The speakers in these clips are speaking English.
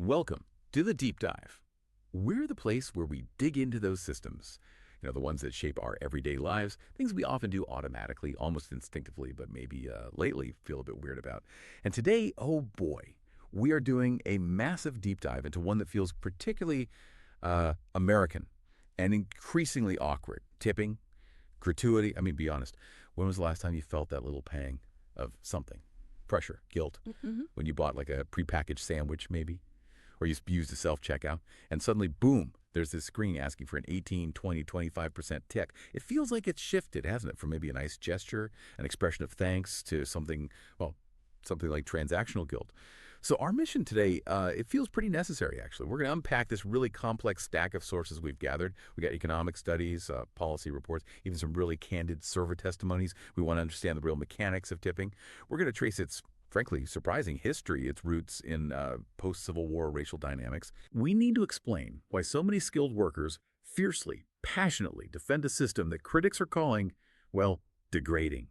Welcome to the Deep Dive. We're the place where we dig into those systems, the ones that shape our everyday lives, things we often do automatically, almost instinctively, but maybe lately feel a bit weird about. And today, oh boy, we are doing a massive deep dive into one that feels particularly American and increasingly awkward. Tipping, gratuity. I mean, be honest, when was the last time you felt that little pang of something? Pressure, guilt, when you bought like a prepackaged sandwich maybe? Or you used a self-checkout, and suddenly, boom, there's this screen asking for an 18, 20, 25% tip. It feels like it's shifted, hasn't it, from maybe a nice gesture, an expression of thanks, to something, well, something like transactional guilt. So our mission today, it feels pretty necessary, actually. We're going to unpack this really complex stack of sources we've gathered. We got economic studies, policy reports, even some really candid server testimonies. We want to understand the real mechanics of tipping. We're going to trace its frankly, surprising history, its roots in post-Civil War racial dynamics. We need to explain why so many skilled workers fiercely, passionately defend a system that critics are calling, well, degrading.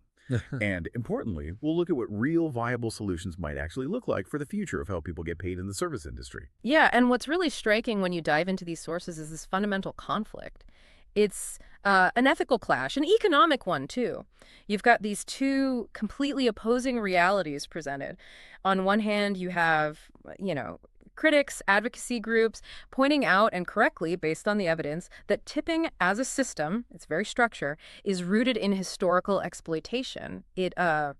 And importantly, we'll look at what real viable solutions might actually look like for the future of how people get paid in the service industry. Yeah, and what's really striking when you dive into these sources is this fundamental conflict. It's an ethical clash, an economic one, too. You've got these two completely opposing realities presented. On one hand, you have, critics, advocacy groups pointing out, and correctly, based on the evidence, that tipping as a system, its very structure, is rooted in historical exploitation. It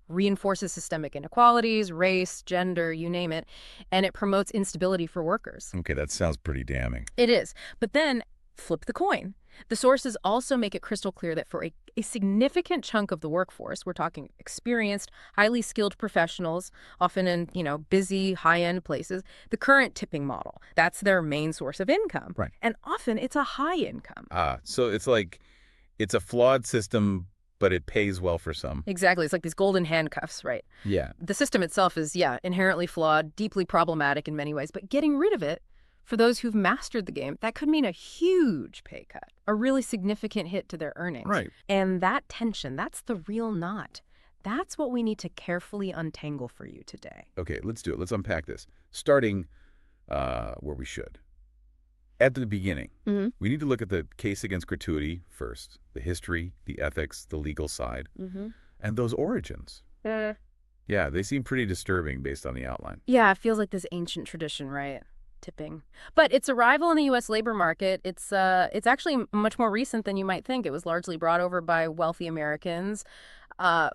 reinforces systemic inequalities, race, gender, you name it, and it promotes instability for workers. Okay, that sounds pretty damning. It is. But then, flip the coin. The sources also make it crystal clear that for a significant chunk of the workforce, we're talking experienced, highly skilled professionals, often in, busy, high-end places, the current tipping model, that's their main source of income. Right. And often it's a high income. So it's like it's a flawed system, but it pays well for some. Exactly. It's like these golden handcuffs, right? Yeah. The system itself is, inherently flawed, deeply problematic in many ways, but getting rid of it, for those who've mastered the game, that could mean a huge pay cut, a really significant hit to their earnings. Right. And that tension, that's the real knot. That's what we need to carefully untangle for you today. Okay, let's do it. Let's unpack this. Starting where we should. At the beginning, we need to look at the case against gratuity first, the history, the ethics, the legal side, and those origins. Yeah, they seem pretty disturbing based on the outline. Yeah, it feels like this ancient tradition, right? Tipping. But its arrival in the U.S. labor market, it's actually much more recent than you might think. It was largely brought over by wealthy Americans,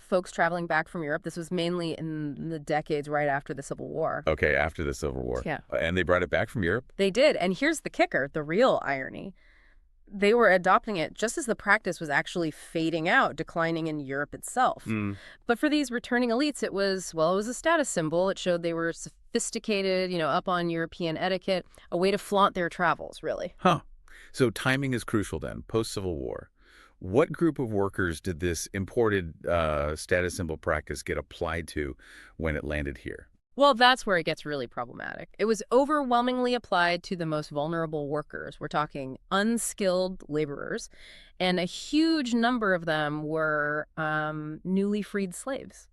folks traveling back from Europe. This was mainly in the decades right after the Civil War. Okay, after the Civil War. Yeah. And they brought it back from Europe? They did. And here's the kicker, the real irony. They were adopting it just as the practice was actually fading out, declining in Europe itself. But for these returning elites, it was a status symbol. It showed they were sophisticated, up on European etiquette, a way to flaunt their travels, really. Huh. So timing is crucial then, post-Civil War. What group of workers did this imported status symbol practice get applied to when it landed here? Well, that's where it gets really problematic. It was overwhelmingly applied to the most vulnerable workers. We're talking unskilled laborers, and a huge number of them were newly freed slaves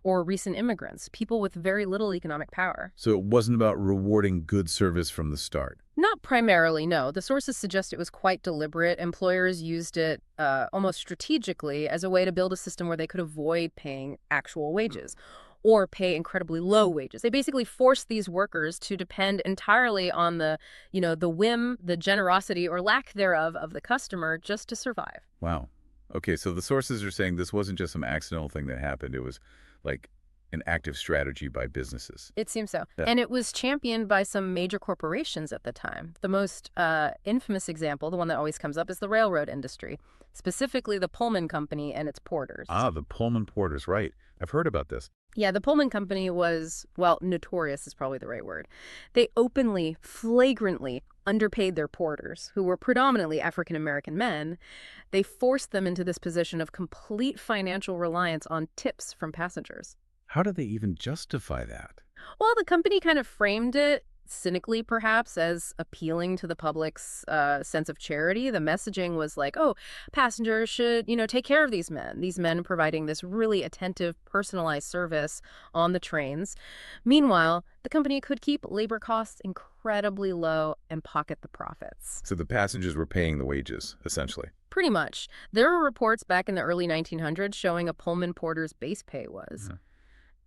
or recent immigrants, people with very little economic power. So it wasn't about rewarding good service from the start? Not primarily, no. The sources suggest it was quite deliberate. Employers used it almost strategically as a way to build a system where they could avoid paying actual wages or pay incredibly low wages. They basically forced these workers to depend entirely on the whim, the generosity, or lack thereof of the customer just to survive. Wow. Okay, so the sources are saying this wasn't just some accidental thing that happened. It was like an active strategy by businesses. It seems so. Yeah. And it was championed by some major corporations at the time. The most infamous example, the one that always comes up, is the railroad industry, specifically the Pullman Company and its porters. Ah, the Pullman porters, right. I've heard about this. Yeah, the Pullman Company was, notorious is probably the right word. They openly, flagrantly underpaid their porters, who were predominantly African-American men. They forced them into this position of complete financial reliance on tips from passengers. How do they even justify that? Well, the company kind of framed it cynically, perhaps, as appealing to the public's sense of charity. The messaging was like, oh, passengers should, take care of these men providing this really attentive, personalized service on the trains. Meanwhile, the company could keep labor costs incredibly incredibly low and pocket the profits. So the passengers were paying the wages, essentially. Pretty much. There were reports back in the early 1900s showing a Pullman porter's base pay was.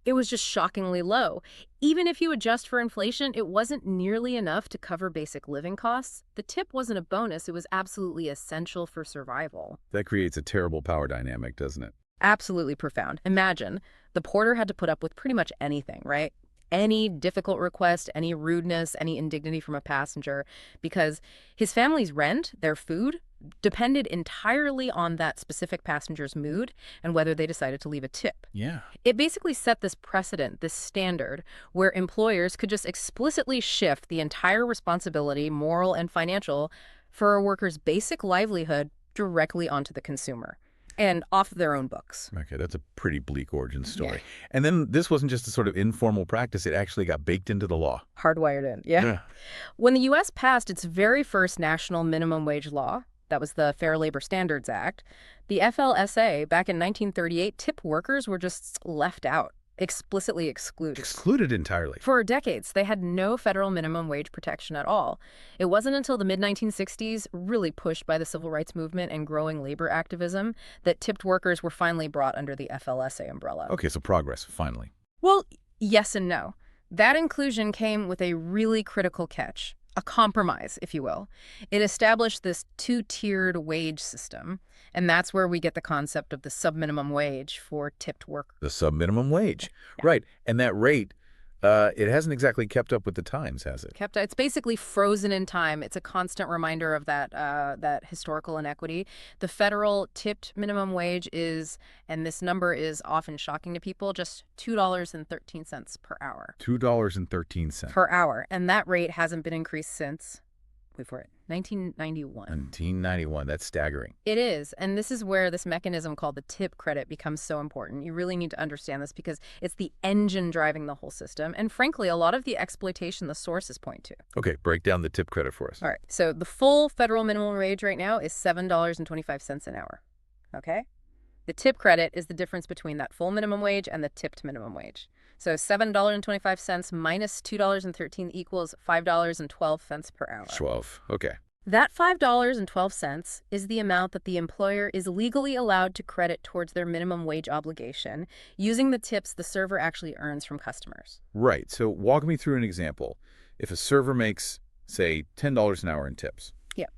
It was just shockingly low. Even if you adjust for inflation, it wasn't nearly enough to cover basic living costs. The tip wasn't a bonus, it was absolutely essential for survival. That creates a terrible power dynamic, doesn't it? Absolutely profound. Imagine, the porter had to put up with pretty much anything, right? Any difficult request, any rudeness, any indignity from a passenger, because his family's rent, their food, depended entirely on that specific passenger's mood and whether they decided to leave a tip. Yeah. It basically set this precedent, this standard, where employers could just explicitly shift the entire responsibility, moral and financial, for a worker's basic livelihood directly onto the consumer and off of their own books. Okay, that's a pretty bleak origin story. And then this wasn't just a sort of informal practice. It actually got baked into the law. Hardwired in, yeah. When the U.S. passed its very first national minimum wage law, that was the Fair Labor Standards Act, the FLSA back in 1938, tip workers were just left out, explicitly excluded. Excluded entirely. For decades, they had no federal minimum wage protection at all. It wasn't until the mid-1960s, really pushed by the civil rights movement and growing labor activism, that tipped workers were finally brought under the FLSA umbrella. Okay, so progress, finally. Well, yes and no. That inclusion came with a really critical catch. A compromise, if you will. It established this two-tiered wage system, and that's where we get the concept of the subminimum wage for tipped workers. The subminimum wage. Yeah. Right. And that rate, it hasn't exactly kept up with the times, has it? It's basically frozen in time. It's a constant reminder of that historical inequity. The federal tipped minimum wage is, and this number is often shocking to people, just $2.13 per hour. $2.13. Per hour. And that rate hasn't been increased since, wait for it, 1991. 1991. That's staggering. It is. And this is where this mechanism called the tip credit becomes so important. You really need to understand this because it's the engine driving the whole system. And frankly, a lot of the exploitation the sources point to. Okay, break down the tip credit for us. All right. So the full federal minimum wage right now is $7.25 an hour. Okay? The tip credit is the difference between that full minimum wage and the tipped minimum wage. So $7.25 minus $2.13 equals $5.12 per hour. 12. Okay. That $5.12 is the amount that the employer is legally allowed to credit towards their minimum wage obligation using the tips the server actually earns from customers. Right. So walk me through an example. If a server makes, say, $10 an hour in tips. Yep.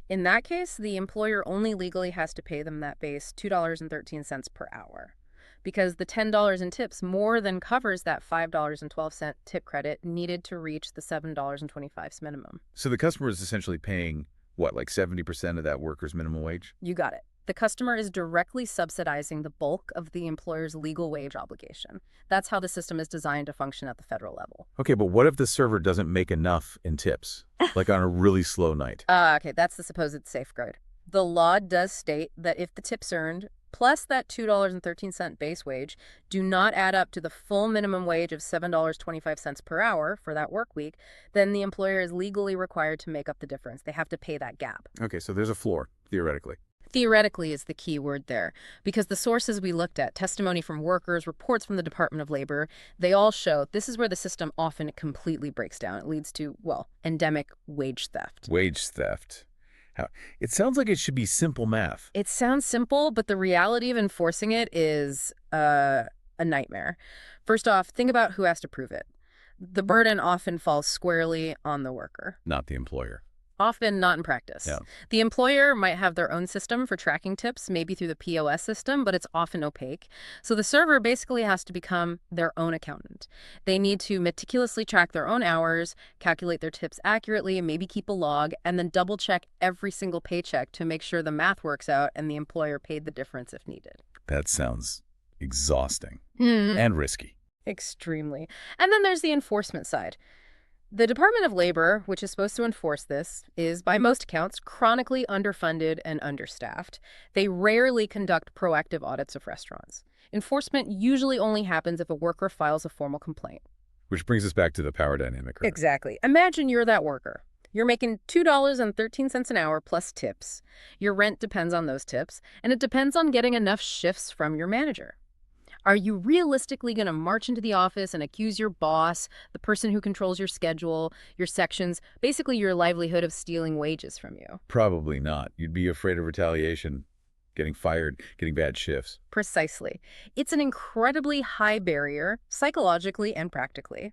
In that case, the employer only legally has to pay them that base $2.13 per hour, because the $10 in tips more than covers that $5.12 tip credit needed to reach the $7.25 minimum. So the customer is essentially paying, what, like 70% of that worker's minimum wage? You got it. The customer is directly subsidizing the bulk of the employer's legal wage obligation. That's how the system is designed to function at the federal level. Okay, but what if the server doesn't make enough in tips, like on a really slow night? Okay, that's the supposed safeguard. The law does state that if the tips earned plus that $2.13 base wage do not add up to the full minimum wage of $7.25 per hour for that work week, then the employer is legally required to make up the difference. They have to pay that gap. Okay, so there's a floor, theoretically. Theoretically is the key word there, because the sources we looked at, testimony from workers, reports from the Department of Labor, they all show this is where the system often completely breaks down. It leads to, well, endemic wage theft. Wage theft. It sounds like it should be simple math. It sounds simple, but the reality of enforcing it is a nightmare. First off, think about who has to prove it. The burden often falls squarely on the worker. Not the employer. Often not in practice. Yeah. The employer might have their own system for tracking tips, maybe through the POS system, but it's often opaque. So the server basically has to become their own accountant. They need to meticulously track their own hours, calculate their tips accurately, maybe keep a log, and then double check every single paycheck to make sure the math works out and the employer paid the difference if needed. That sounds exhausting and risky. Extremely. And then there's the enforcement side. The Department of Labor, which is supposed to enforce this, is, by most accounts, chronically underfunded and understaffed. They rarely conduct proactive audits of restaurants. Enforcement usually only happens if a worker files a formal complaint. Which brings us back to the power dynamic. Right? Exactly. Imagine you're that worker. You're making $2.13 an hour plus tips. Your rent depends on those tips, and it depends on getting enough shifts from your manager. Are you realistically going to march into the office and accuse your boss, the person who controls your schedule, your sections, basically your livelihood, of stealing wages from you? Probably not. You'd be afraid of retaliation, getting fired, getting bad shifts. Precisely. It's an incredibly high barrier, psychologically and practically.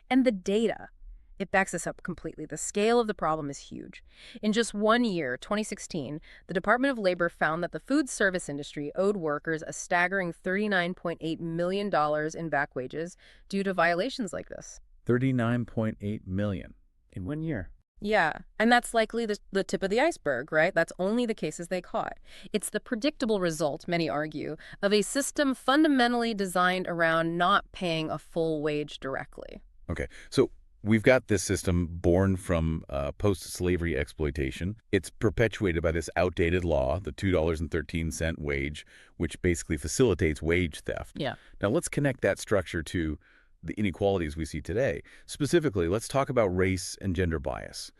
And the data, it backs us up completely. The scale of the problem is huge. In just 1 year, 2016, the Department of Labor found that the food service industry owed workers a staggering $39.8 million in back wages due to violations like this. 39.8 million in 1 year. Yeah, and that's likely the tip of the iceberg, right? That's only the cases they caught. It's the predictable result, many argue, of a system fundamentally designed around not paying a full wage directly. Okay, so we've got this system born from post-slavery exploitation. It's perpetuated by this outdated law, the $2.13 wage, which basically facilitates wage theft. Yeah. Now let's connect that structure to the inequalities we see today. Specifically, let's talk about race and gender bias.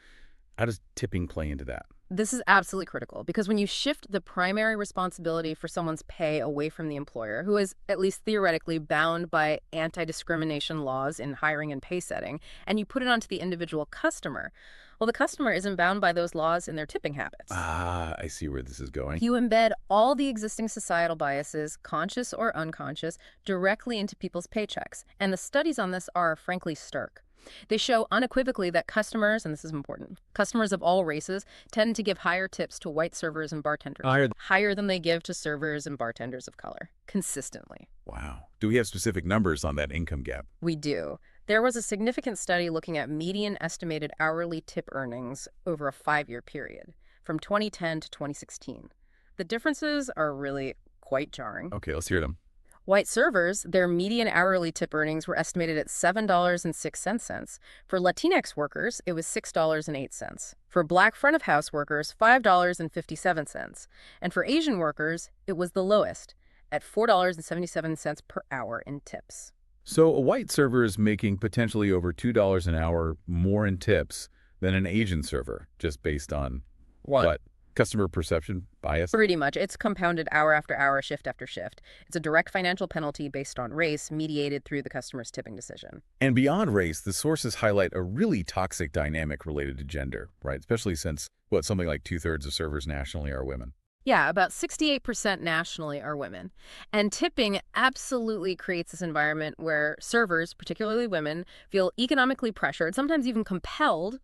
How does tipping play into that? This is absolutely critical because when you shift the primary responsibility for someone's pay away from the employer, who is at least theoretically bound by anti-discrimination laws in hiring and pay setting, and you put it onto the individual customer, well, the customer isn't bound by those laws in their tipping habits. Ah, I see where this is going. You embed all the existing societal biases, conscious or unconscious, directly into people's paychecks. And the studies on this are, frankly, stark. They show unequivocally that customers, and this is important, customers of all races tend to give higher tips to white servers and bartenders, higher than they give to servers and bartenders of color, consistently. Wow. Do we have specific numbers on that income gap? We do. There was a significant study looking at median estimated hourly tip earnings over a 5-year period, from 2010 to 2016. The differences are really quite jarring. Okay, let's hear them. White servers, their median hourly tip earnings were estimated at $7.06. For Latinx workers, it was $6.08. For Black front-of-house workers, $5.57. And for Asian workers, it was the lowest, at $4.77 per hour in tips. So a white server is making potentially over $2 an hour more in tips than an Asian server, just based on what? Customer perception bias? Pretty much. It's compounded hour after hour, shift after shift. It's a direct financial penalty based on race, mediated through the customer's tipping decision. And beyond race, the sources highlight a really toxic dynamic related to gender, right? Especially since, something like 2/3 of servers nationally are women. Yeah, about 68% nationally are women. And tipping absolutely creates this environment where servers, particularly women, feel economically pressured, sometimes even compelled,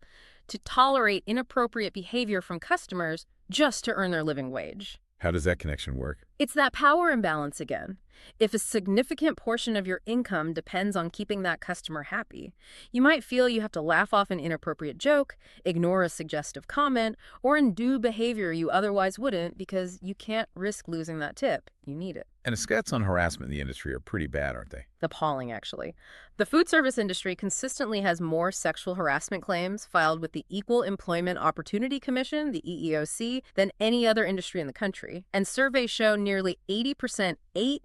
to tolerate inappropriate behavior from customers just to earn their living wage. How does that connection work? It's that power imbalance again. If a significant portion of your income depends on keeping that customer happy, you might feel you have to laugh off an inappropriate joke, ignore a suggestive comment, or undo behavior you otherwise wouldn't because you can't risk losing that tip. You need it. And the stats on harassment in the industry are pretty bad, aren't they? Appalling, actually. The food service industry consistently has more sexual harassment claims filed with the Equal Employment Opportunity Commission, the EEOC, than any other industry in the country. And surveys show nearly 80%, 80,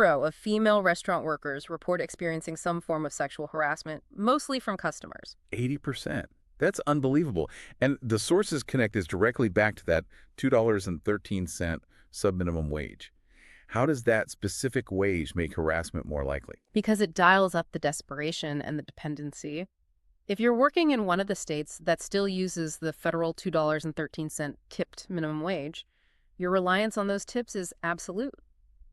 of female restaurant workers report experiencing some form of sexual harassment, mostly from customers. 80%. That's unbelievable. And the sources connect this directly back to that $2.13 subminimum wage. How does that specific wage make harassment more likely? Because it dials up the desperation and the dependency. If you're working in one of the states that still uses the federal $2.13 tipped minimum wage, your reliance on those tips is absolute.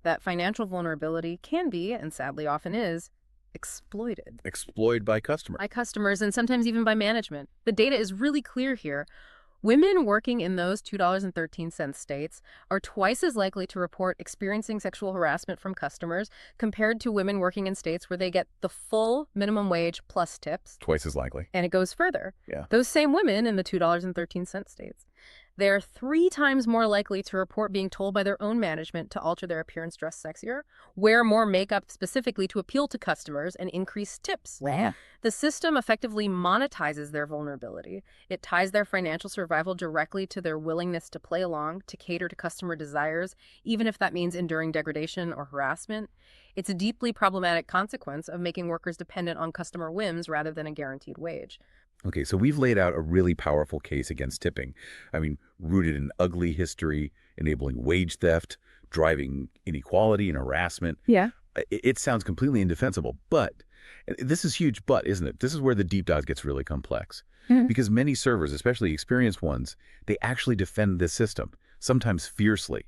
That financial vulnerability can be, and sadly often is, exploited. Exploited by customers. By customers and sometimes even by management. The data is really clear here. Women working in those $2.13 states are twice as likely to report experiencing sexual harassment from customers compared to women working in states where they get the full minimum wage plus tips. Twice as likely. And it goes further. Yeah. Those same women in the $2.13 states, they're 3 times more likely to report being told by their own management to alter their appearance, dress sexier, wear more makeup specifically to appeal to customers, and increase tips. Wow. The system effectively monetizes their vulnerability. It ties their financial survival directly to their willingness to play along, to cater to customer desires, even if that means enduring degradation or harassment. It's a deeply problematic consequence of making workers dependent on customer whims rather than a guaranteed wage. Okay, so we've laid out a really powerful case against tipping. Rooted in ugly history, enabling wage theft, driving inequality and harassment. Yeah. It sounds completely indefensible, but this is huge but, isn't it? This is where the deep dive gets really complex. Mhm. Because many servers, especially experienced ones, they actually defend this system, sometimes fiercely.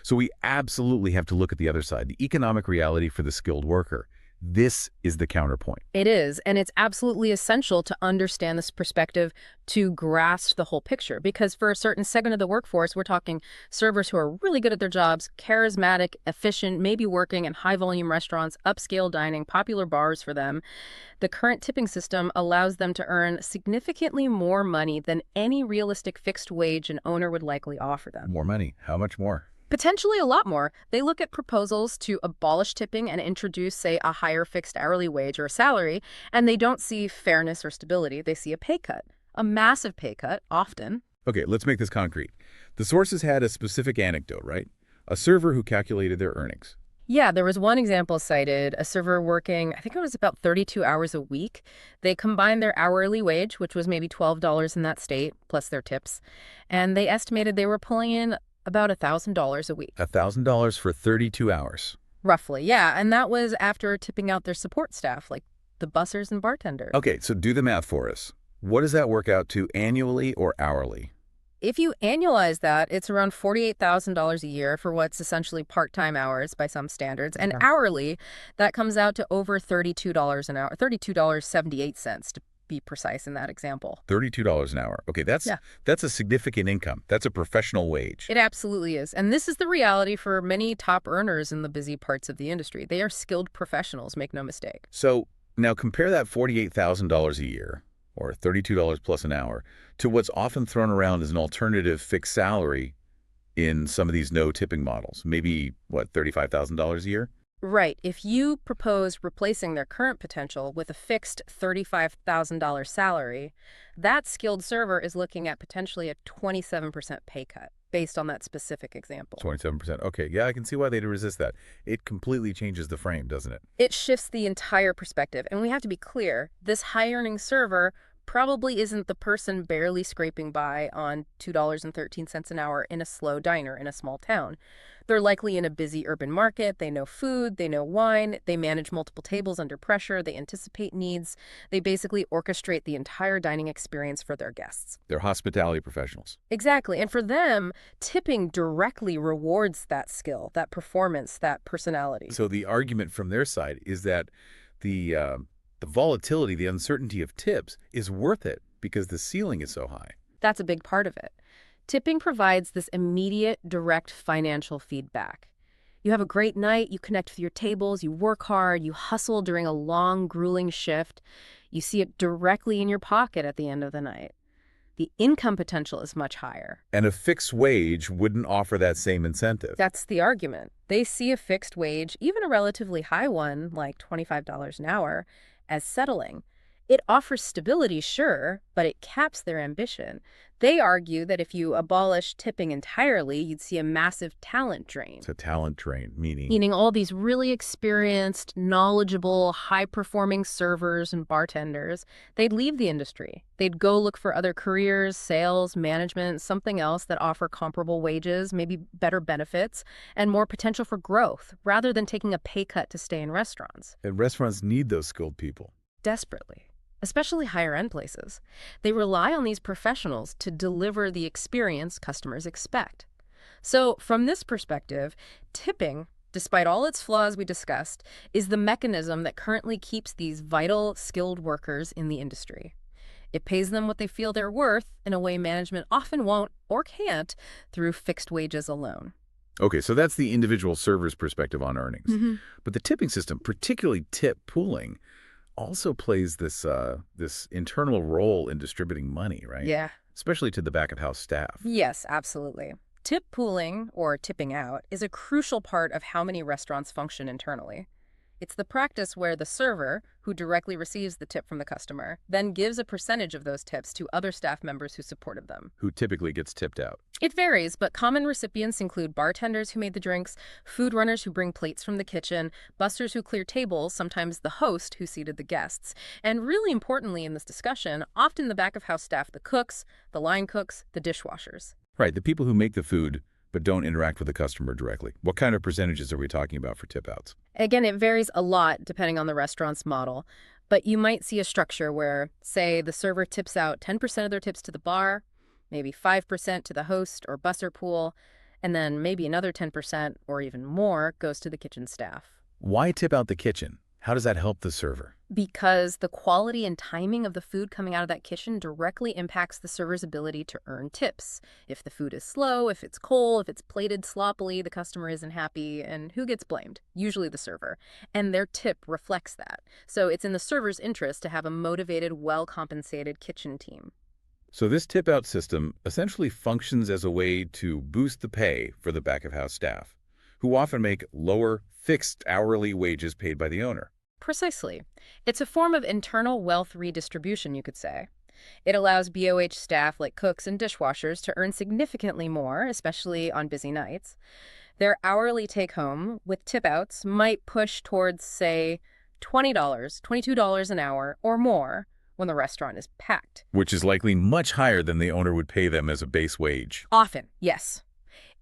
So we absolutely have to look at the other side, the economic reality for the skilled worker. This is the counterpoint. It is, and it's absolutely essential to understand this perspective to grasp the whole picture. Because for a certain segment of the workforce, we're talking servers who are really good at their jobs, charismatic, efficient, maybe working in high-volume restaurants, upscale dining, popular bars for them. The current tipping system allows them to earn significantly more money than any realistic fixed wage an owner would likely offer them. More money. How much more? Potentially a lot more. They look at proposals to abolish tipping and introduce, say, a higher fixed hourly wage or salary, and they don't see fairness or stability. They see a pay cut, a massive pay cut, often. Okay, let's make this concrete. The sources had a specific anecdote, right? A server who calculated their earnings. Yeah, there was one example cited, a server working, I think it was about 32 hours a week. They combined their hourly wage, which was maybe $12 in that state, plus their tips, and they estimated they were pulling in about $1,000 a week. $1,000 for 32 hours. Roughly, yeah. And that was after tipping out their support staff, like the bussers and bartenders. Okay, so do the math for us. What does that work out to annually or hourly? If you annualize that, it's around $48,000 a year for what's essentially part-time hours by some standards. And hourly, that comes out to over $32 an hour, $32.78 to be precise in that example. $32 an hour. Okay, that's a significant income. That's a professional wage. It absolutely is. And this is the reality for many top earners in the busy parts of the industry. They are skilled professionals, make no mistake. So now compare that $48,000 a year, or $32 plus an hour, to what's often thrown around as an alternative fixed salary in some of these no-tipping models. Maybe, what, $35,000 a year? Right. If you propose replacing their current potential with a fixed $35,000 salary, that skilled server is looking at potentially a 27% pay cut based on that specific example. 27%. Okay, yeah, I can see why they'd resist that. It completely changes the frame, doesn't it? It shifts the entire perspective. And we have to be clear, this high-earning server probably isn't the person barely scraping by on $2.13 an hour in a slow diner in a small town. They're likely in a busy urban market. They know food, they know wine, they manage multiple tables under pressure, they anticipate needs. They basically orchestrate the entire dining experience for their guests. They're hospitality professionals. Exactly. And for them, tipping directly rewards that skill, that performance, that personality. So the argument from their side is that the volatility, the uncertainty of tips is worth it because the ceiling is so high. That's a big part of it. Tipping provides this immediate, direct financial feedback. You have a great night, you connect with your tables, you work hard, you hustle during a long, grueling shift. You see it directly in your pocket at the end of the night. The income potential is much higher. And a fixed wage wouldn't offer that same incentive. That's the argument. They see a fixed wage, even a relatively high one, like $25 an hour, as settling. It offers stability, sure, but it caps their ambition. They argue that if you abolish tipping entirely, you'd see a massive talent drain. It's a talent drain, meaning? Meaning all these really experienced, knowledgeable, high-performing servers and bartenders, they'd leave the industry. They'd go look for other careers, sales, management, something else that offer comparable wages, maybe better benefits, and more potential for growth, rather than taking a pay cut to stay in restaurants. And restaurants need those skilled people. Desperately. Especially higher-end places. They rely on these professionals to deliver the experience customers expect. So from this perspective, tipping, despite all its flaws we discussed, is the mechanism that currently keeps these vital, skilled workers in the industry. It pays them what they feel they're worth in a way management often won't or can't through fixed wages alone. Okay, so that's the individual server's perspective on earnings. But the tipping system, particularly tip pooling, also plays this internal role in distributing money, right? Yeah. Especially to the back-of-house staff. Yes, absolutely. Tip pooling, or tipping out, is a crucial part of how many restaurants function internally. It's the practice where the server, who directly receives the tip from the customer, then gives a percentage of those tips to other staff members who supported them. Who typically gets tipped out. It varies, but common recipients include bartenders who made the drinks, food runners who bring plates from the kitchen, bussers who clear tables, sometimes the host who seated the guests. And really importantly in this discussion, often the back-of-house staff, the cooks, the line cooks, the dishwashers. Right, the people who make the food but don't interact with the customer directly. What kind of percentages are we talking about for tip outs? Again, it varies a lot depending on the restaurant's model, but you might see a structure where, say, the server tips out 10% of their tips to the bar, maybe 5% to the host or busser pool, and then maybe another 10% or even more goes to the kitchen staff. Why tip out the kitchen? How does that help the server? Because the quality and timing of the food coming out of that kitchen directly impacts the server's ability to earn tips. If the food is slow, if it's cold, if it's plated sloppily, the customer isn't happy, and who gets blamed? Usually the server. And their tip reflects that. So it's in the server's interest to have a motivated, well-compensated kitchen team. So this tip out system essentially functions as a way to boost the pay for the back-of-house staff, who often make lower fixed hourly wages paid by the owner. Precisely. It's a form of internal wealth redistribution, you could say. It allows BOH staff like cooks and dishwashers to earn significantly more, especially on busy nights. Their hourly take-home with tip-outs might push towards, say, $20, $22 an hour or more when the restaurant is packed. Which is likely much higher than the owner would pay them as a base wage. Often, yes.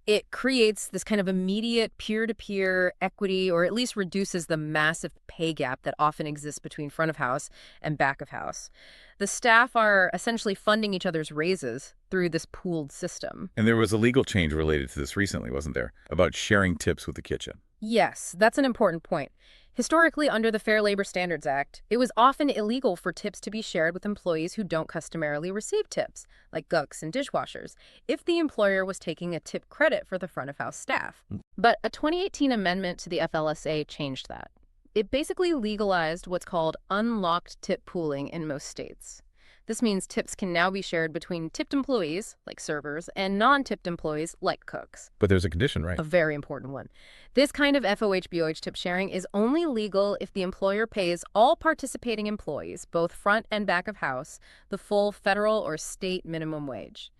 It creates this kind of immediate peer-to-peer equity, or at least reduces the massive pay gap that often exists between front of house and back of house. The staff are essentially funding each other's raises through this pooled system. And there was a legal change related to this recently, wasn't there? About sharing tips with the kitchen. Yes, that's an important point. Historically, under the Fair Labor Standards Act, it was often illegal for tips to be shared with employees who don't customarily receive tips, like cooks and dishwashers, if the employer was taking a tip credit for the front-of-house staff. But a 2018 amendment to the FLSA changed that. It basically legalized what's called unlocked tip pooling in most states. This means tips can now be shared between tipped employees, like servers, and non-tipped employees, like cooks. But there's a condition, right? A very important one. This kind of FOH-BOH tip sharing is only legal if the employer pays all participating employees, both front and back of house, the full federal or state minimum wage.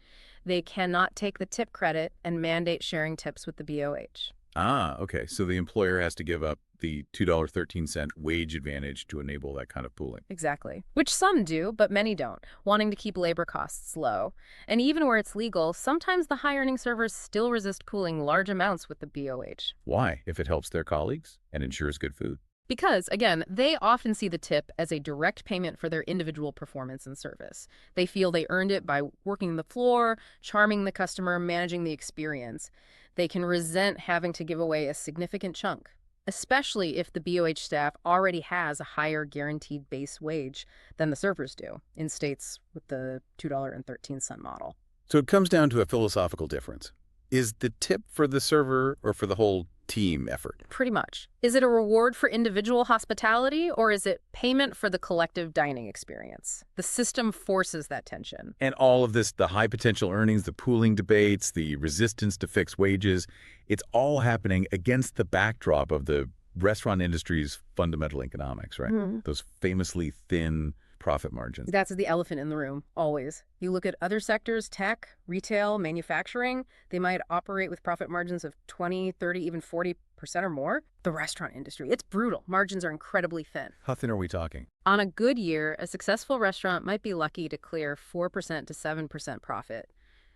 They cannot take the tip credit and mandate sharing tips with the BOH. Ah, okay. So the employer has to give up the $2.13 wage advantage to enable that kind of pooling. Exactly. Which some do, but many don't, wanting to keep labor costs low. And even where it's legal, sometimes the high-earning servers still resist pooling large amounts with the BOH. Why? If it helps their colleagues and ensures good food. Because, again, they often see the tip as a direct payment for their individual performance and service. They feel they earned it by working the floor, charming the customer, managing the experience. They can resent having to give away a significant chunk, especially if the BOH staff already has a higher guaranteed base wage than the servers do in states with the $2.13 model. So it comes down to a philosophical difference. Is the tip for the server or for the whole team effort? Pretty much. Is it a reward for individual hospitality, or is it payment for the collective dining experience? The system forces that tension. And all of this, the high potential earnings, the pooling debates, the resistance to fixed wages, it's all happening against the backdrop of the restaurant industry's fundamental economics, right? Mm-hmm. Those famously thin profit margins. That's the elephant in the room, always. You look at other sectors, tech, retail, manufacturing, they might operate with profit margins of 20, 30, even 40% or more. The restaurant industry, it's brutal. Margins are incredibly thin. How thin are we talking? On a good year, a successful restaurant might be lucky to clear 4% to 7% profit.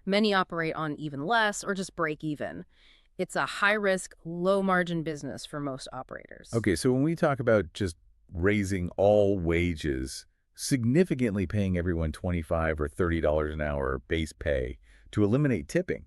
Many operate on even less or just break even. It's a high-risk, low-margin business for most operators. Okay, so when we talk about just raising all wages, significantly paying everyone $25 or $30 an hour base pay to eliminate tipping,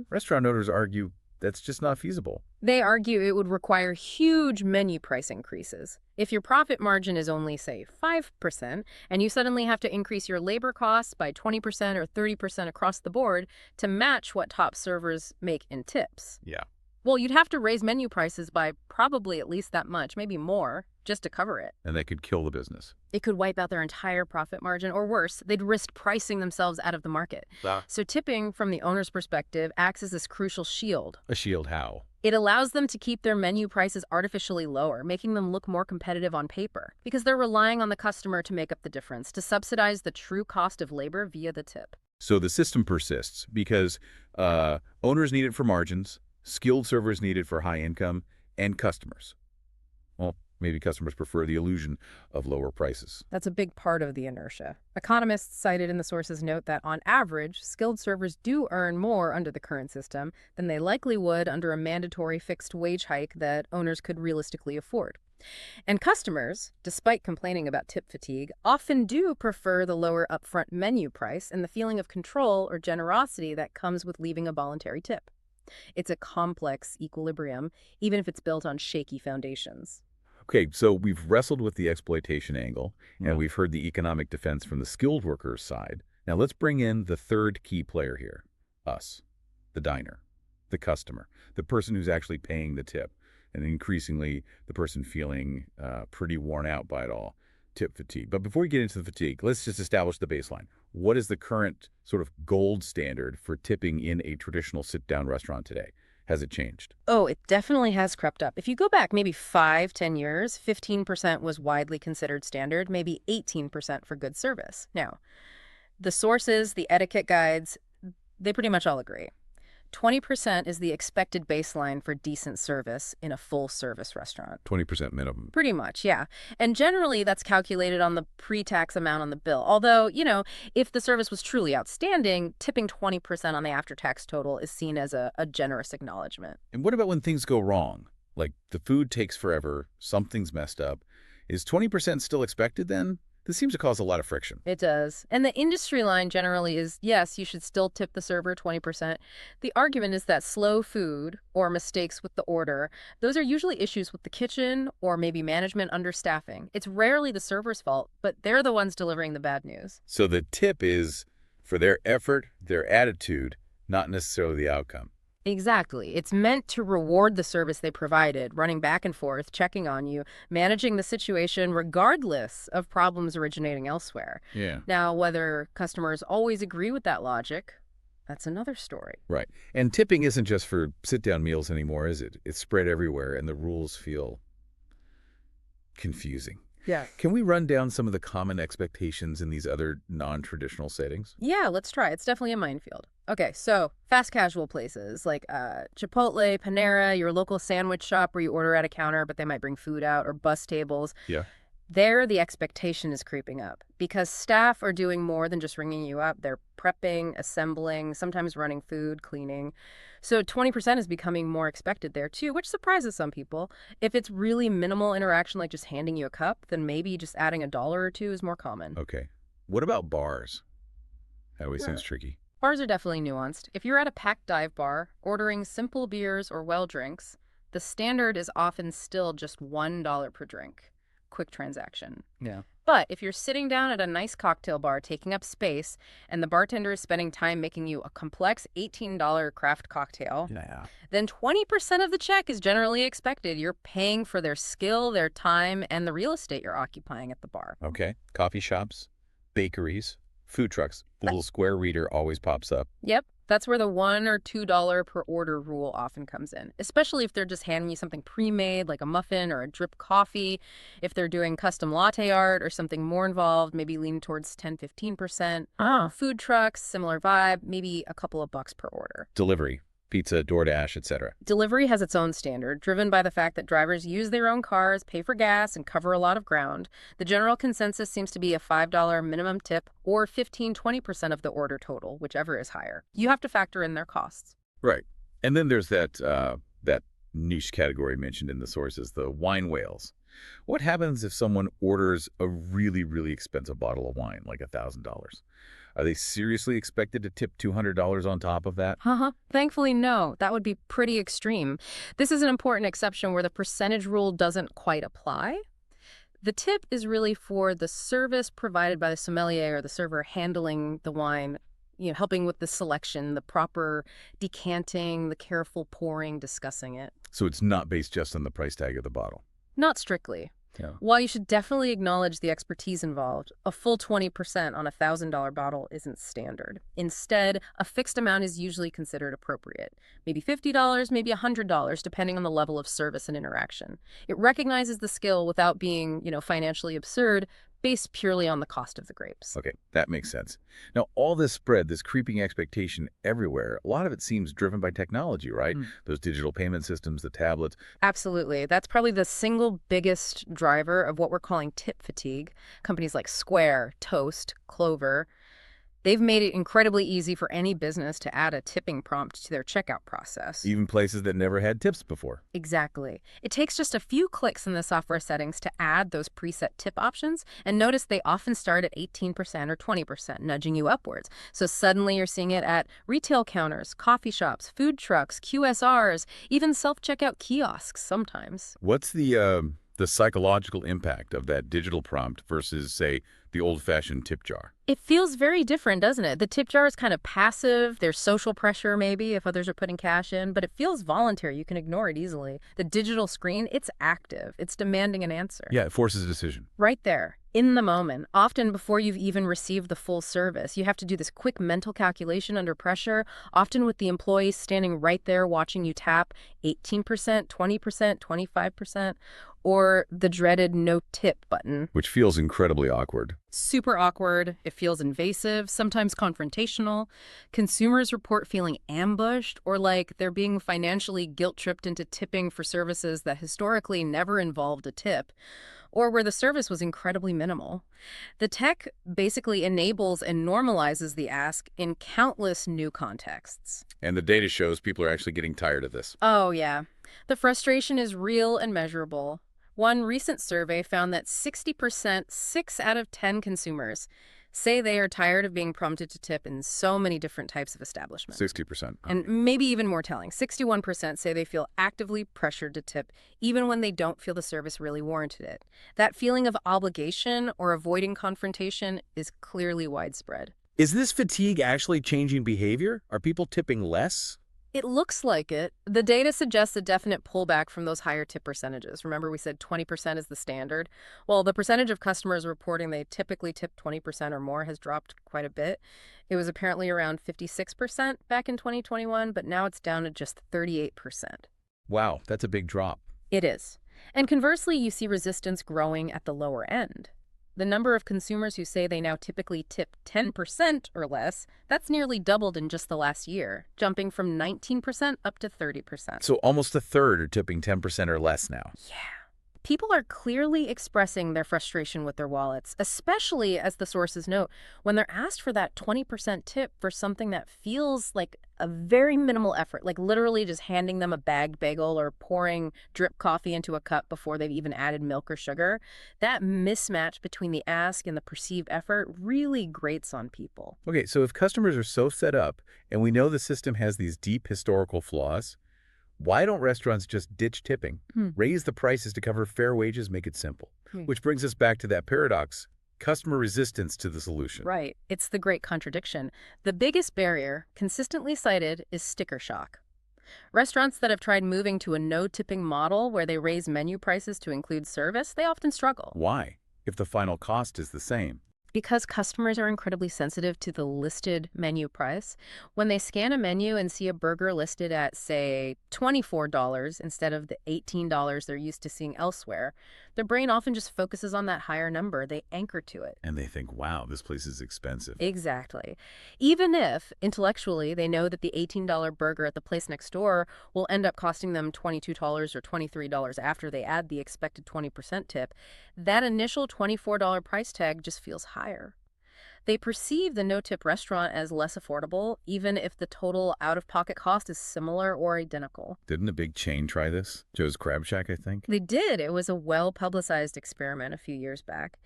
restaurant owners argue that's just not feasible. They argue it would require huge menu price increases. If your profit margin is only, say, 5%, and you suddenly have to increase your labor costs by 20% or 30% across the board to match what top servers make in tips. Yeah. Well, you'd have to raise menu prices by probably at least that much, maybe more, just to cover it. And they could kill the business. It could wipe out their entire profit margin, or worse, they'd risk pricing themselves out of the market. So tipping, from the owner's perspective, acts as this crucial shield. A shield how? It allows them to keep their menu prices artificially lower, making them look more competitive on paper, because they're relying on the customer to make up the difference, to subsidize the true cost of labor via the tip. So the system persists because owners need it for margins, skilled servers need it for high income, and customers. Well, Maybe customers prefer the illusion of lower prices. That's a big part of the inertia. Economists cited in the sources note that on average, skilled servers do earn more under the current system than they likely would under a mandatory fixed wage hike that owners could realistically afford. And customers, despite complaining about tip fatigue, often do prefer the lower upfront menu price and the feeling of control or generosity that comes with leaving a voluntary tip. It's a complex equilibrium, even if it's built on shaky foundations. Okay, so we've wrestled with the exploitation angle, and Yeah. we've heard the economic defense from the skilled workers side. Now let's bring in the third key player here, us, the diner, the customer, the person who's actually paying the tip, and increasingly the person feeling pretty worn out by it all, tip fatigue. But before we get into the fatigue, let's just establish the baseline. What is the current sort of gold standard for tipping in a traditional sit-down restaurant today? Has it changed? Oh, it definitely has crept up. If you go back maybe 5, 10 years, 15% was widely considered standard, maybe 18% for good service. Now, the sources, the etiquette guides, they pretty much all agree. 20% is the expected baseline for decent service in a full-service restaurant. 20% minimum. Pretty much, yeah. And generally, that's calculated on the pre-tax amount on the bill. Although, if the service was truly outstanding, tipping 20% on the after-tax total is seen as a generous acknowledgement. And what about when things go wrong? Like the food takes forever, something's messed up. Is 20% still expected then? This seems to cause a lot of friction. It does. And the industry line generally is, yes, you should still tip the server 20%. The argument is that slow food or mistakes with the order, those are usually issues with the kitchen or maybe management understaffing. It's rarely the server's fault, but they're the ones delivering the bad news. So the tip is for their effort, their attitude, not necessarily the outcome. Exactly. It's meant to reward the service they provided, running back and forth, checking on you, managing the situation regardless of problems originating elsewhere. Yeah. Now, whether customers always agree with that logic, that's another story. Right. And tipping isn't just for sit-down meals anymore, is it? It's spread everywhere, and the rules feel confusing. Yeah. Can we run down some of the common expectations in these other non-traditional settings? Yeah, let's try. It's definitely a minefield. Okay, so fast casual places like Chipotle, Panera, your local sandwich shop where you order at a counter, but they might bring food out, or bus tables. Yeah. There, the expectation is creeping up because staff are doing more than just ringing you up. They're prepping, assembling, sometimes running food, cleaning. So 20% is becoming more expected there too, which surprises some people. If it's really minimal interaction, like just handing you a cup, then maybe just adding $1 or $2 is more common. Okay. What about bars? That always seems tricky. Bars are definitely nuanced. If you're at a packed dive bar, ordering simple beers or well drinks, the standard is often still just $1 per drink. Quick transaction. Yeah. But if you're sitting down at a nice cocktail bar taking up space and the bartender is spending time making you a complex $18 craft cocktail, Yeah. then 20% of the check is generally expected. You're paying for their skill, their time, and the real estate you're occupying at the bar. Okay. Coffee shops, bakeries, food trucks. The little square reader always pops up. Yep, that's where the $1 or $2 per order rule often comes in, especially if they're just handing you something pre-made like a muffin or a drip coffee. If they're doing custom latte art or something more involved, maybe lean towards 10-15%. Food trucks, similar vibe, maybe a couple of bucks per order. Delivery, pizza, DoorDash, etc. Delivery has its own standard, driven by the fact that drivers use their own cars, pay for gas, and cover a lot of ground. The general consensus seems to be a $5 minimum tip or 15-20% of the order total, whichever is higher. You have to factor in their costs. Right. And then there's that niche category mentioned in the sources, the wine whales. What happens if someone orders a really, really expensive bottle of wine, like $1,000? Are they seriously expected to tip $200 on top of that? Thankfully, no. That would be pretty extreme. This is an important exception where the percentage rule doesn't quite apply. The tip is really for the service provided by the sommelier or the server handling the wine, helping with the selection, the proper decanting, the careful pouring, discussing it. So it's not based just on the price tag of the bottle. Not strictly. Yeah. While you should definitely acknowledge the expertise involved, a full 20% on a $1,000 bottle isn't standard. Instead, a fixed amount is usually considered appropriate. Maybe $50, maybe $100, depending on the level of service and interaction. It recognizes the skill without being, financially absurd, based purely on the cost of the grapes. Okay, that makes sense. Now, all this spread, this creeping expectation everywhere, a lot of it seems driven by technology, right? Mm. Those digital payment systems, the tablets. Absolutely. That's probably the single biggest driver of what we're calling tip fatigue. Companies like Square, Toast, Clover, they've made it incredibly easy for any business to add a tipping prompt to their checkout process. Even places that never had tips before. Exactly. It takes just a few clicks in the software settings to add those preset tip options, and notice they often start at 18% or 20%, nudging you upwards. So suddenly you're seeing it at retail counters, coffee shops, food trucks, QSRs, even self-checkout kiosks sometimes. What's the psychological impact of that digital prompt versus, say, the old-fashioned tip jar? It feels very different, doesn't it? The tip jar is kind of passive. There's social pressure, maybe, if others are putting cash in, but it feels voluntary. You can ignore it easily. The digital screen, it's active. It's demanding an answer. Yeah, it forces a decision. Right there, in the moment, often before you've even received the full service. You have to do this quick mental calculation under pressure, often with the employee standing right there watching you tap 18%, 20%, 25%, or the dreaded no tip button. Which feels incredibly awkward. Super awkward. It feels invasive, sometimes confrontational. Consumers report feeling ambushed or like they're being financially guilt-tripped into tipping for services that historically never involved a tip, or where the service was incredibly minimal. The tech basically enables and normalizes the ask in countless new contexts. And the data shows people are actually getting tired of this. Oh, yeah. The frustration is real and measurable. One recent survey found that 60%, 6 out of 10 consumers, say they are tired of being prompted to tip in so many different types of establishments. 60%. And maybe even more telling, 61% say they feel actively pressured to tip, even when they don't feel the service really warranted it. That feeling of obligation or avoiding confrontation is clearly widespread. Is this fatigue actually changing behavior? Are people tipping less? It looks like it. The data suggests a definite pullback from those higher tip percentages. Remember, we said 20% is the standard? Well, the percentage of customers reporting they typically tip 20% or more has dropped quite a bit. It was apparently around 56% back in 2021, but now it's down to just 38%. Wow, that's a big drop. It is. And conversely, you see resistance growing at the lower end. The number of consumers who say they now typically tip 10% or less, that's nearly doubled in just the last year, jumping from 19% up to 30%. So almost a third are tipping 10% or less now. Yeah. People are clearly expressing their frustration with their wallets, especially, as the sources note, when they're asked for that 20% tip for something that feels like a very minimal effort, like literally just handing them a bagged bagel or pouring drip coffee into a cup before they've even added milk or sugar. That mismatch between the ask and the perceived effort really grates on people. Okay, so if customers are so set up, and we know the system has these deep historical flaws, why don't restaurants just ditch tipping, raise the prices to cover fair wages, make it simple? Which brings us back to that paradox, customer resistance to the solution. Right. It's the great contradiction. The biggest barrier, consistently cited, is sticker shock. Restaurants that have tried moving to a no-tipping model where they raise menu prices to include service, they often struggle. Why, if the final cost is the same? Because customers are incredibly sensitive to the listed menu price. When they scan a menu and see a burger listed at, say, $24 instead of the $18 they're used to seeing elsewhere, their brain often just focuses on that higher number. They anchor to it. And they think, wow, this place is expensive. Exactly. Even if, intellectually, they know that the $18 burger at the place next door will end up costing them $22 or $23 after they add the expected 20% tip, that initial $24 price tag just feels higher. They perceive the no-tip restaurant as less affordable, even if the total out-of-pocket cost is similar or identical. Didn't a big chain try this? Joe's Crab Shack, I think? They did. It was a well-publicized experiment a few years back.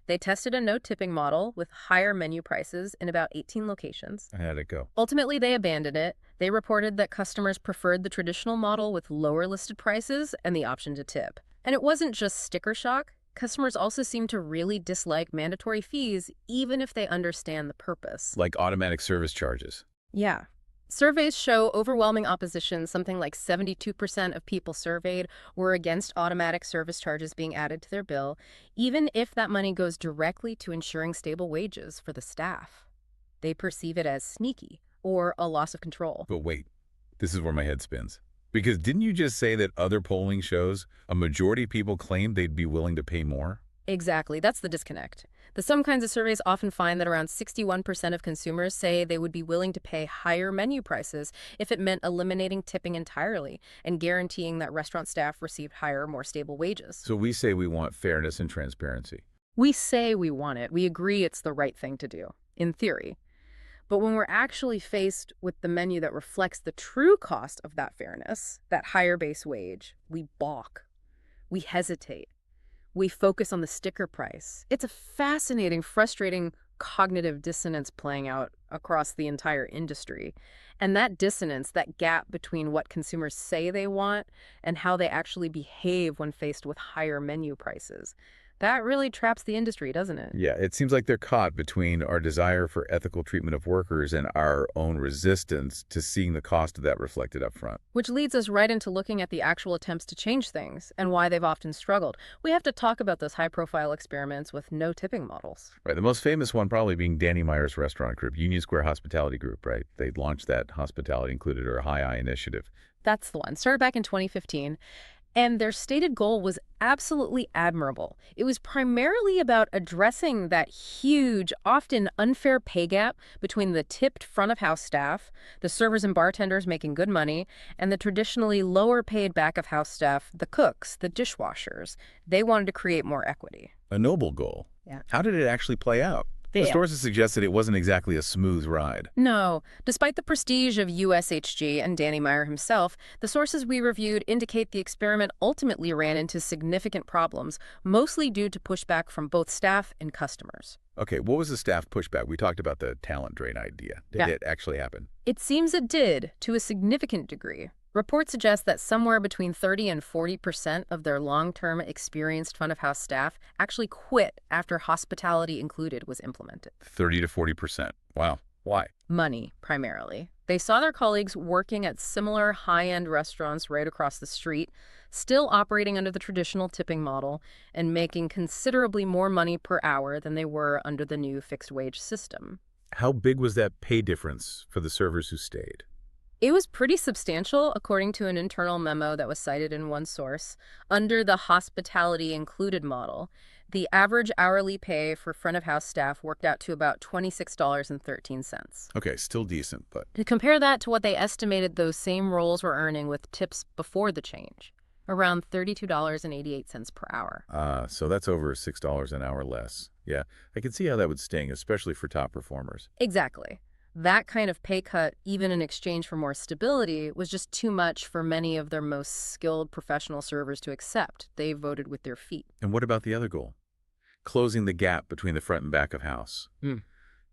They tested a no-tipping model with higher menu prices in about 18 locations. How'd it go? Ultimately, they abandoned it. They reported that customers preferred the traditional model with lower listed prices and the option to tip. And it wasn't just sticker shock. Customers also seem to really dislike mandatory fees, even if they understand the purpose. Like automatic service charges. Yeah. Surveys show overwhelming opposition. Something like 72% of people surveyed were against automatic service charges being added to their bill, even if that money goes directly to ensuring stable wages for the staff. They perceive it as sneaky or a loss of control. But wait, this is where my head spins. Because didn't you just say that other polling shows a majority of people claim they'd be willing to pay more? Exactly. That's the disconnect. The Some Kinds of surveys often find that around 61% of consumers say they would be willing to pay higher menu prices if it meant eliminating tipping entirely and guaranteeing that restaurant staff received higher, more stable wages. So we say we want fairness and transparency. We say we want it. We agree it's the right thing to do, in theory. But when we're actually faced with the menu that reflects the true cost of that fairness, that higher base wage, we balk. We hesitate. We focus on the sticker price. It's a fascinating, frustrating cognitive dissonance playing out across the entire industry. And that dissonance, that gap between what consumers say they want and how they actually behave when faced with higher menu prices, that really traps the industry, doesn't it? Yeah, it seems like they're caught between our desire for ethical treatment of workers and our own resistance to seeing the cost of that reflected up front. Which leads us right into looking at the actual attempts to change things and why they've often struggled. We have to talk about those high-profile experiments with no tipping models. Right, the most famous one probably being Danny Meyer's restaurant group, Union Square Hospitality Group, right? They launched that hospitality included or high I initiative. That's the one. Started back in 2015. And their stated goal was absolutely admirable. It was primarily about addressing that huge, often unfair pay gap between the tipped front-of-house staff, the servers and bartenders making good money, and the traditionally lower-paid back-of-house staff, the cooks, the dishwashers. They wanted to create more equity. A noble goal. Yeah. How did it actually play out? The sources suggested it wasn't exactly a smooth ride. No. Despite the prestige of USHG and Danny Meyer himself, the sources we reviewed indicate the experiment ultimately ran into significant problems, mostly due to pushback from both staff and customers. Okay, what was the staff pushback? We talked about the talent drain idea. Did it actually happen? It seems it did, to a significant degree. Reports suggest that somewhere between 30 and 40% of their long-term experienced front-of-house staff actually quit after hospitality included was implemented. 30 to 40%. Wow. Why? Money, primarily. They saw their colleagues working at similar high-end restaurants right across the street, still operating under the traditional tipping model and making considerably more money per hour than they were under the new fixed-wage system. How big was that pay difference for the servers who stayed? It was pretty substantial, according to an internal memo that was cited in one source. Under the hospitality included model, the average hourly pay for front-of-house staff worked out to about $26.13. Okay, still decent, but... To compare that to what they estimated those same roles were earning with tips before the change, around $32.88 per hour. So that's over $6 an hour less. Yeah, I can see how that would sting, especially for top performers. Exactly. That kind of pay cut, even in exchange for more stability, was just too much for many of their most skilled professional servers to accept. They voted with their feet. And what about the other goal? Closing the gap between the front and back of house.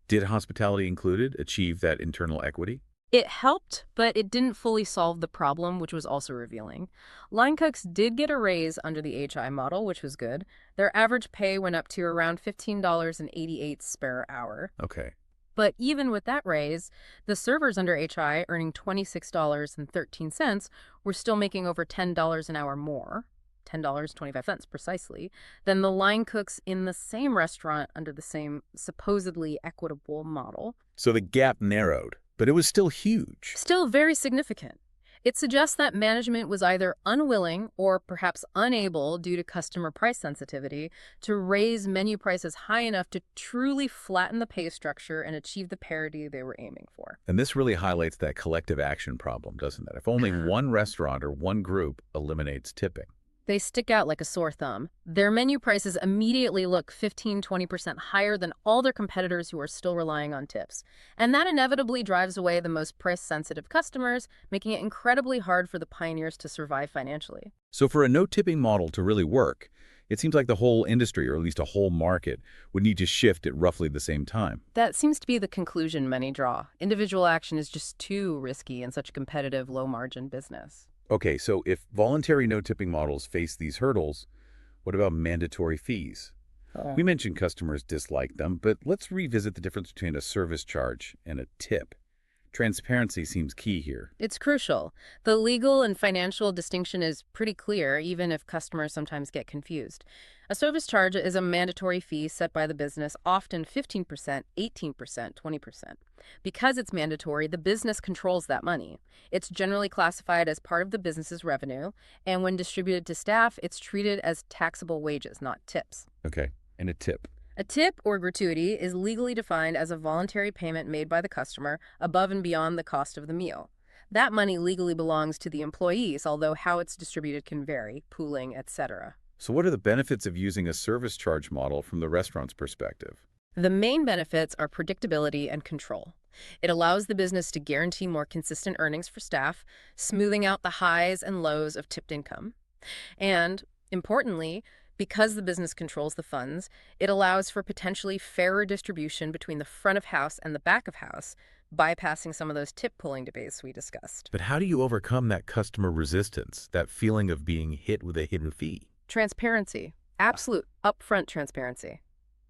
Did hospitality included achieve that internal equity? It helped, but it didn't fully solve the problem, which was also revealing. Line cooks did get a raise under the HI model, which was good. Their average pay went up to around $15.88 per hour. Okay. But even with that raise, the servers under HI earning $26.13 were still making over $10 an hour more, $10.25 precisely, than the line cooks in the same restaurant under the same supposedly equitable model. So the gap narrowed, but it was still huge. Still very significant. It suggests that management was either unwilling or perhaps unable, due to customer price sensitivity, to raise menu prices high enough to truly flatten the pay structure and achieve the parity they were aiming for. And this really highlights that collective action problem, doesn't it? If only one restaurant or one group eliminates tipping. They stick out like a sore thumb. Their menu prices immediately look 15–20% higher than all their competitors who are still relying on tips. And that inevitably drives away the most price-sensitive customers, making it incredibly hard for the pioneers to survive financially. So for a no-tipping model to really work, it seems like the whole industry, or at least a whole market, would need to shift at roughly the same time. That seems to be the conclusion many draw. Individual action is just too risky in such a competitive, low-margin business. Okay, so if voluntary no-tipping models face these hurdles, what about mandatory fees? We mentioned customers dislike them, but let's revisit the difference between a service charge and a tip. Transparency seems key here. It's crucial. The legal and financial distinction is pretty clear, even if customers sometimes get confused. A service charge is a mandatory fee set by the business, often 15%, 18%, 20%. Because it's mandatory, the business controls that money. It's generally classified as part of the business's revenue, and when distributed to staff, it's treated as taxable wages, not tips. Okay, and a tip. A tip or gratuity is legally defined as a voluntary payment made by the customer above and beyond the cost of the meal. That money legally belongs to the employees, although how it's distributed can vary, pooling, etc. So what are the benefits of using a service charge model from the restaurant's perspective? The main benefits are predictability and control. It allows the business to guarantee more consistent earnings for staff, smoothing out the highs and lows of tipped income. And, importantly, because the business controls the funds, it allows for potentially fairer distribution between the front of house and the back of house, bypassing some of those tip pulling debates we discussed. But how do you overcome that customer resistance, that feeling of being hit with a hidden fee? Transparency. Absolute upfront transparency.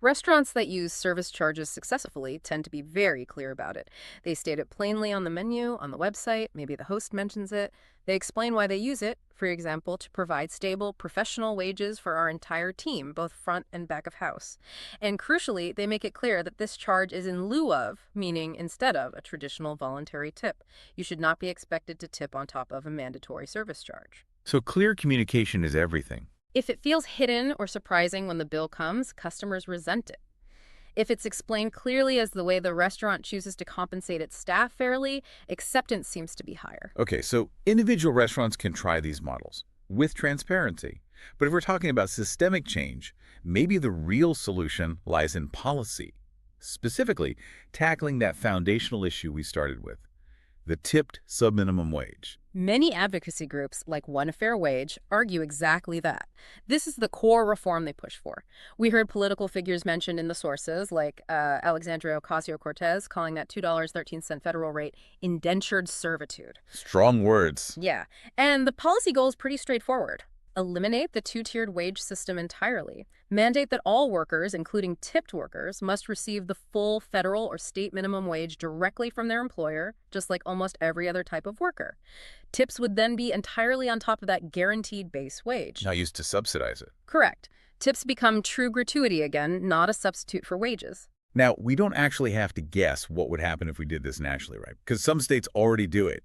Restaurants that use service charges successfully tend to be very clear about it. They state it plainly on the menu, on the website, maybe the host mentions it. They explain why they use it, for example, to provide stable, professional wages for our entire team, both front and back of house. And crucially, they make it clear that this charge is in lieu of, meaning instead of, a traditional voluntary tip. You should not be expected to tip on top of a mandatory service charge. So clear communication is everything. If it feels hidden or surprising when the bill comes, customers resent it. If it's explained clearly as the way the restaurant chooses to compensate its staff fairly, acceptance seems to be higher. Okay, so individual restaurants can try these models with transparency. But if we're talking about systemic change, maybe the real solution lies in policy, specifically tackling that foundational issue we started with, the tipped subminimum wage. Many advocacy groups, like One Fair Wage, argue exactly that. This is the core reform they push for. We heard political figures mentioned in the sources, like Alexandria Ocasio-Cortez calling that $2.13 federal rate indentured servitude. Strong words. Yeah, and the policy goal is pretty straightforward. Eliminate the two-tiered wage system entirely. Mandate that all workers, including tipped workers, must receive the full federal or state minimum wage directly from their employer, just like almost every other type of worker. Tips would then be entirely on top of that guaranteed base wage. Not used to subsidize it. Correct. Tips become true gratuity again, not a substitute for wages. Now, we don't actually have to guess what would happen if we did this nationally, right? Because some states already do it.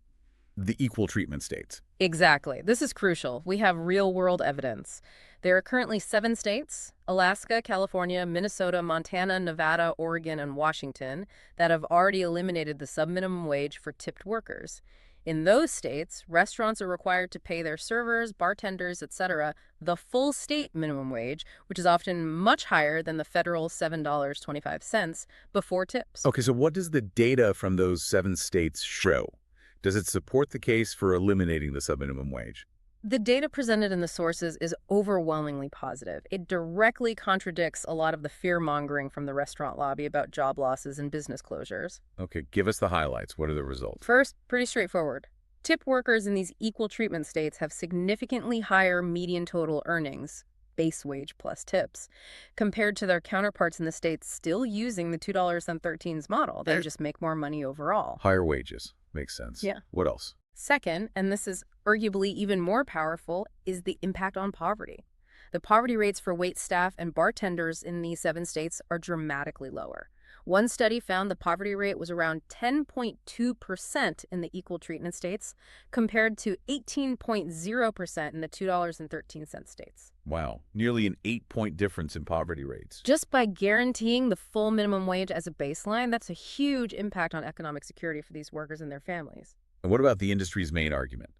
The equal treatment states. Exactly. This is crucial. We have real-world evidence. There are currently 7 states, Alaska, California, Minnesota, Montana, Nevada, Oregon, and Washington, that have already eliminated the subminimum wage for tipped workers. In those states, restaurants are required to pay their servers, bartenders, etc., the full state minimum wage, which is often much higher than the federal $7.25 before tips. Okay, so what does the data from those 7 states show? Does it support the case for eliminating the subminimum wage? The data presented in the sources is overwhelmingly positive. It directly contradicts a lot of the fear-mongering from the restaurant lobby about job losses and business closures. Okay, give us the highlights. What are the results? First, pretty straightforward. Tip workers in these equal treatment states have significantly higher median total earnings, base wage plus tips, compared to their counterparts in the states still using the $2.13 model. They just make more money overall. Higher wages. Makes sense. Yeah. What else? Second, and this is arguably even more powerful, is the impact on poverty. The poverty rates for wait staff and bartenders in these 7 states are dramatically lower. One study found the poverty rate was around 10.2% in the equal treatment states, compared to 18.0% in the $2.13 states. Wow, nearly an 8-point difference in poverty rates. Just by guaranteeing the full minimum wage as a baseline, that's a huge impact on economic security for these workers and their families. And what about the industry's main argument?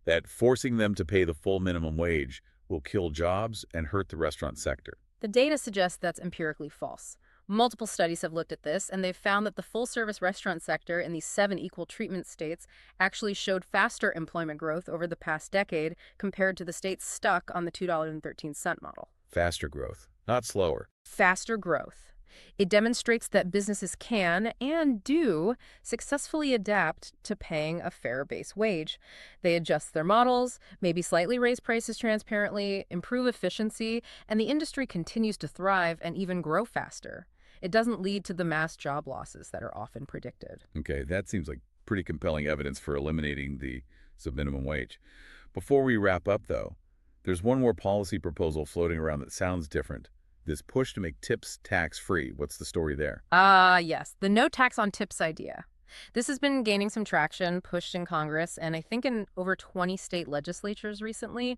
That forcing them to pay the full minimum wage will kill jobs and hurt the restaurant sector. The data suggests that's empirically false. Multiple studies have looked at this, and they've found that the full-service restaurant sector in these 7 equal treatment states actually showed faster employment growth over the past decade compared to the states stuck on the $2.13 model. Faster growth, not slower. Faster growth. It demonstrates that businesses can and do successfully adapt to paying a fair base wage. They adjust their models, maybe slightly raise prices transparently, improve efficiency, and the industry continues to thrive and even grow faster. It doesn't lead to the mass job losses that are often predicted. Okay, that seems like pretty compelling evidence for eliminating the subminimum wage. Before we wrap up, though, there's one more policy proposal floating around that sounds different. This push to make tips tax-free. What's the story there? Yes, the no tax on tips idea. This has been gaining some traction, pushed in Congress, and I think in over 20 state legislatures recently.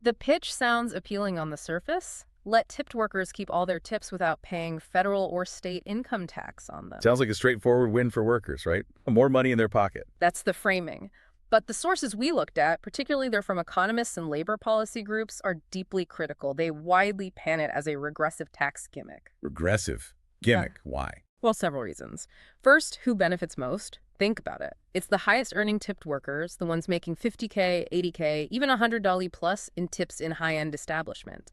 The pitch sounds appealing on the surface. Let tipped workers keep all their tips without paying federal or state income tax on them. Sounds like a straightforward win for workers, right? More money in their pocket. That's the framing. But the sources we looked at, particularly they're from economists and labor policy groups, are deeply critical. They widely pan it as a regressive tax gimmick. Regressive Yeah. gimmick. Why? Well, several reasons. First, who benefits most? Think about it. It's the highest earning tipped workers, the ones making 50K, 80K, even $100 plus in tips in high-end establishment.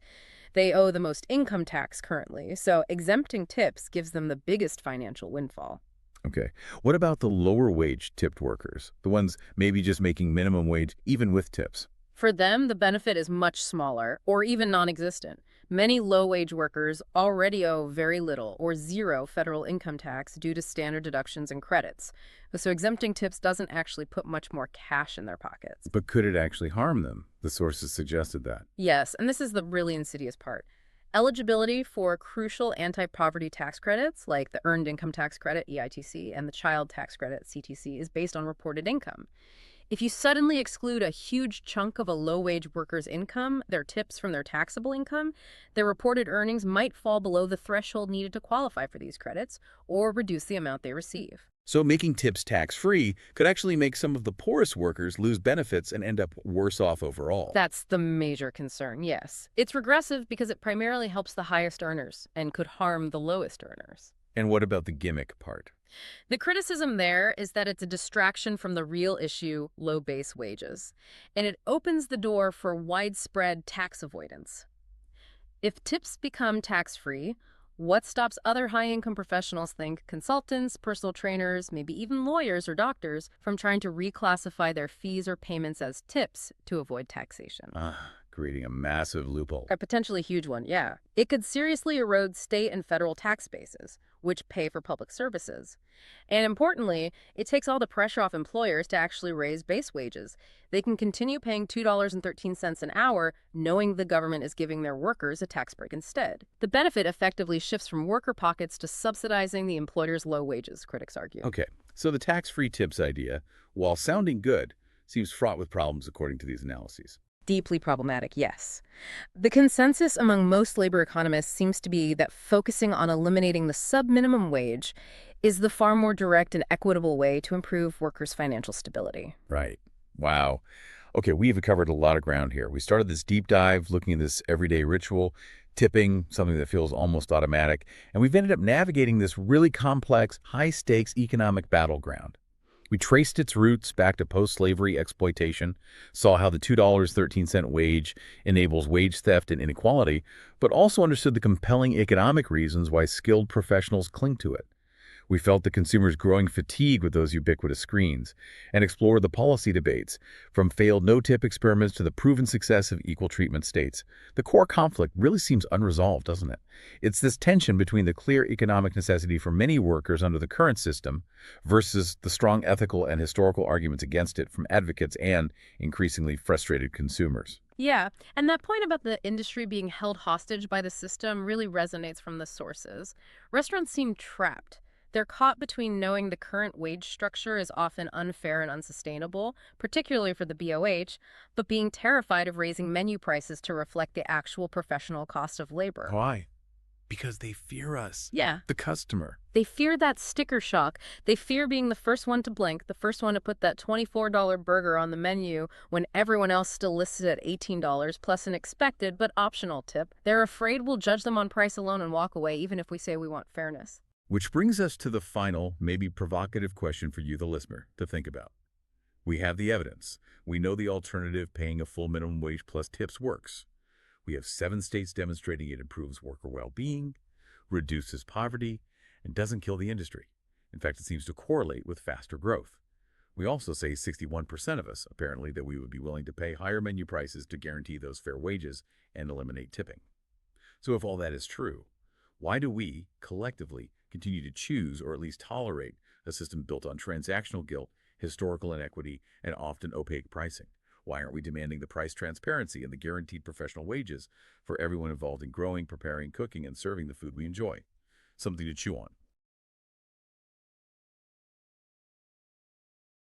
They owe the most income tax currently, so exempting tips gives them the biggest financial windfall. Okay. What about the lower wage tipped workers? The ones maybe just making minimum wage even with tips? For them, the benefit is much smaller or even non-existent. Many low-wage workers already owe very little or zero federal income tax due to standard deductions and credits. So exempting tips doesn't actually put much more cash in their pockets. But could it actually harm them? The sources suggested that. Yes, and this is the really insidious part. Eligibility for crucial anti-poverty tax credits, like the Earned Income Tax Credit, EITC, and the Child Tax Credit, CTC, is based on reported income. If you suddenly exclude a huge chunk of a low-wage worker's income, their tips from their taxable income, their reported earnings might fall below the threshold needed to qualify for these credits or reduce the amount they receive. So making tips tax-free could actually make some of the poorest workers lose benefits and end up worse off overall. That's the major concern, yes. It's regressive because it primarily helps the highest earners and could harm the lowest earners. And what about the gimmick part? The criticism there is that it's a distraction from the real issue, low base wages, and it opens the door for widespread tax avoidance. If tips become tax-free, what stops other high-income professionals, think consultants, personal trainers, maybe even lawyers or doctors, from trying to reclassify their fees or payments as tips to avoid taxation? Creating a massive loophole. A potentially huge one, yeah. It could seriously erode state and federal tax bases, which pay for public services. And importantly, it takes all the pressure off employers to actually raise base wages. They can continue paying $2.13 an hour, knowing the government is giving their workers a tax break instead. The benefit effectively shifts from worker pockets to subsidizing the employer's low wages, critics argue. Okay, so the tax-free tips idea, while sounding good, seems fraught with problems according to these analyses. Deeply problematic, yes. The consensus among most labor economists seems to be that focusing on eliminating the subminimum wage is the far more direct and equitable way to improve workers' financial stability. Right. Wow. Okay, we've covered a lot of ground here. We started this deep dive looking at this everyday ritual, tipping, something that feels almost automatic, and we've ended up navigating this really complex, high-stakes economic battleground. We traced its roots back to post-slavery exploitation, saw how the $2.13 wage enables wage theft and inequality, but also understood the compelling economic reasons why skilled professionals cling to it. We felt the consumer's growing fatigue with those ubiquitous screens and explored the policy debates, from failed no-tip experiments to the proven success of equal treatment states. The core conflict really seems unresolved, doesn't it? It's this tension between the clear economic necessity for many workers under the current system versus the strong ethical and historical arguments against it from advocates and increasingly frustrated consumers. Yeah, and that point about the industry being held hostage by the system really resonates from the sources. Restaurants seem trapped. They're caught between knowing the current wage structure is often unfair and unsustainable, particularly for the BOH, but being terrified of raising menu prices to reflect the actual professional cost of labor. Why? Because they fear us. Yeah. The customer. They fear that sticker shock. They fear being the first one to blink, the first one to put that $24 burger on the menu when everyone else still lists it at $18 plus an expected but optional tip. They're afraid we'll judge them on price alone and walk away, even if we say we want fairness. Which brings us to the final, maybe provocative question for you, the listener, to think about. We have the evidence. We know the alternative, paying a full minimum wage plus tips, works. We have 7 states demonstrating it improves worker well-being, reduces poverty, and doesn't kill the industry. In fact, it seems to correlate with faster growth. We also say 61% of us, apparently, that we would be willing to pay higher menu prices to guarantee those fair wages and eliminate tipping. So if all that is true, why do we, collectively, continue to choose or at least tolerate a system built on transactional guilt, historical inequity, and often opaque pricing. Why aren't we demanding the price transparency and the guaranteed professional wages for everyone involved in growing, preparing, cooking, and serving the food we enjoy? Something to chew on.